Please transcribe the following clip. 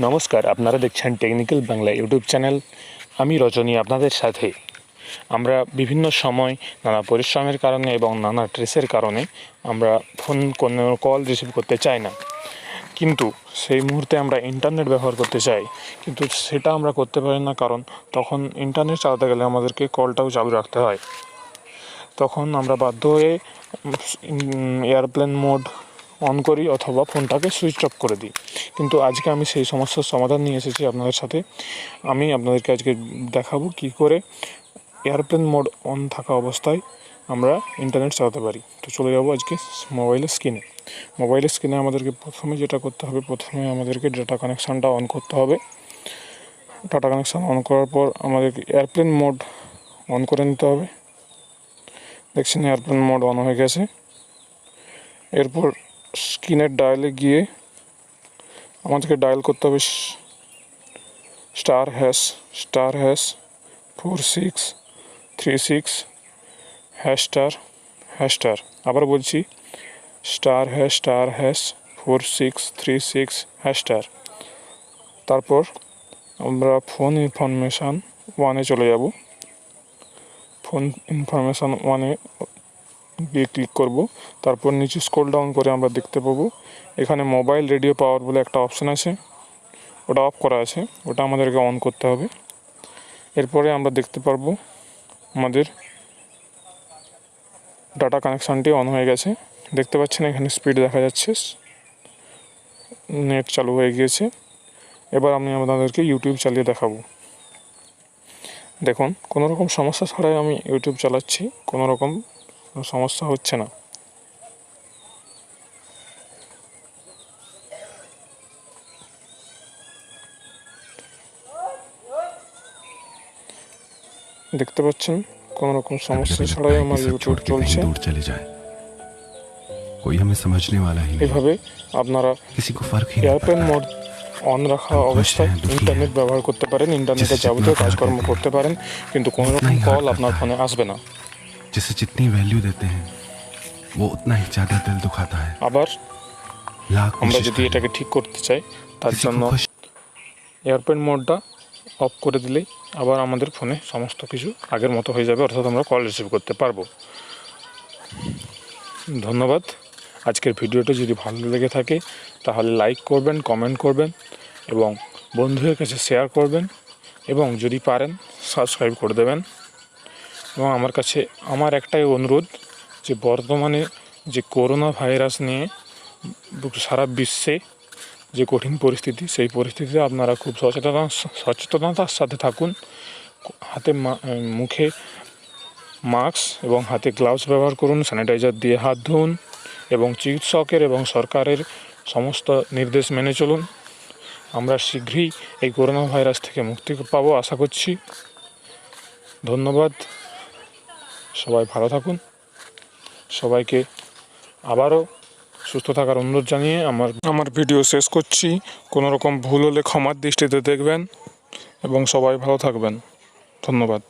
নমস্কার, আপনারা দেখছেন টেকনিক্যাল বাংলা ইউটিউব চ্যানেল। আমি রজনী আপনাদের সাথে। আমরা বিভিন্ন সময় নানা পরিশ্রমের কারণে এবং নানা ট্রেসের কারণে আমরা কোনো কল রিসিভ করতে চাই না, কিন্তু সেই মুহূর্তে আমরা ইন্টারনেট ব্যবহার করতে চাই, কিন্তু সেটা আমরা করতে পারি না, কারণ তখন ইন্টারনেট চালাতে গেলে আমাদেরকে কলটাও চালু রাখতে হয়। তখন আমরা বাধ্য হয়ে এয়ারপ্লেন মোড অন করি অথবা ফোনটাকে সুইচ অফ করে দিই। কিন্তু আজকে আমি সেই সমস্যার সমাধান নিয়ে এসেছি আপনাদের সাথে। আমি আপনাদেরকে আজকে দেখাবো কী করে এয়ারপ্লেন মোড অন থাকা অবস্থায় আমরা ইন্টারনেট চালাতে পারি। তো চলে যাবো আজকে মোবাইলের স্ক্রিনে আমাদেরকে প্রথমে যেটা করতে হবে, প্রথমে আমাদেরকে ডাটা কানেকশানটা অন করতে হবে। ডাটা কানেকশান অন করার পর আমাদেরকে এয়ারপ্লেন মোড অন করে নিতে হবে। দেখছেন এয়ারপ্লেন মোড অন হয়ে গেছে। এরপর স্ক্রিনের ডায়ালে গিয়ে আমাদেরকে ডায়াল করতে হবে *#4636#. আবার বলছি *#4636#. তারপর আমরা ফোন ইনফরমেশান 1-এ চলে যাব। ফোন ইনফরমেশান 1-এ গিয়ে ক্লিক করব। তারপর নিচে স্ক্রল ডাউন করে আমরা দেখতে পাবো এখানে মোবাইল রেডিও পাওয়ার বলে একটা অপশান আছে, ওটা অফ করা আছে, ওটা আমাদেরকে অন করতে হবে। এরপরে আমরা দেখতে পারবো আমাদের ডাটা কানেকশানটি অন হয়ে গেছে। দেখতে পাচ্ছেন এখানে স্পিড দেখা যাচ্ছে, নেট চালু হয়ে গিয়েছে। এবার আমি আপনাদেরকে ইউটিউব চালিয়ে দেখাবো। দেখুন, কোনো রকম সমস্যা ছাড়াই আমি ইউটিউব চালাচ্ছি, কোনো রকম সমস্যা হচ্ছে না। দেখতে পাচ্ছেন কোনো রকম সমস্যা ছাড়াই আমার ইউটিউব চলছে। এভাবে আপনারা এয়ারপ্লেন মোড অন রাখা অবস্থায় ইন্টারনেট ব্যবহার করতে পারেন, ইন্টারনেটের যাবতীয় কাজকর্ম করতে পারেন, কিন্তু কোনো রকম কল আপনার ফোনে আসবে না। আবার আমরা যদি এটাকে ঠিক করতে চাই, তার জন্য এয়ারপ্লেন মোডটা অফ করে দিলেই আবার আমাদের ফোনে সমস্ত কিছু আগের মতো হয়ে যাবে, অর্থাৎ আমরা কল রিসিভ করতে পারবো। ধন্যবাদ। আজকের ভিডিওটা যদি ভালো লেগে থাকে তাহলে লাইক করবেন, কমেন্ট করবেন এবং বন্ধুদের কাছে শেয়ার করবেন, এবং যদি পারেন সাবস্ক্রাইব করে দেবেন। এবং আমার একটাই অনুরোধ, যে বর্তমানে যে করোনা ভাইরাস নিয়ে সারা বিশ্বে যে কঠিন পরিস্থিতি, সেই পরিস্থিতিতে আপনারা খুব সচেতনতার সাথে থাকুন। হাতে মুখে মাস্ক এবং হাতে গ্লাভস ব্যবহার করুন, স্যানিটাইজার দিয়ে হাত ধুন এবং চিকিৎসকের এবং সরকারের সমস্ত নির্দেশ মেনে চলুন। আমরা শীঘ্রই এই করোনা ভাইরাস থেকে মুক্তি পাবো আশা করছি। ধন্যবাদ। সবাই ভালো থাকুন। সবাইকে আবারও সুস্থ থাকার অনুরোধ জানিয়ে আমার ভিডিও শেষ করছি। কোনো রকম ভুল হলে ক্ষমার দৃষ্টিতে দেখবেন এবং সবাই ভালো থাকবেন। ধন্যবাদ।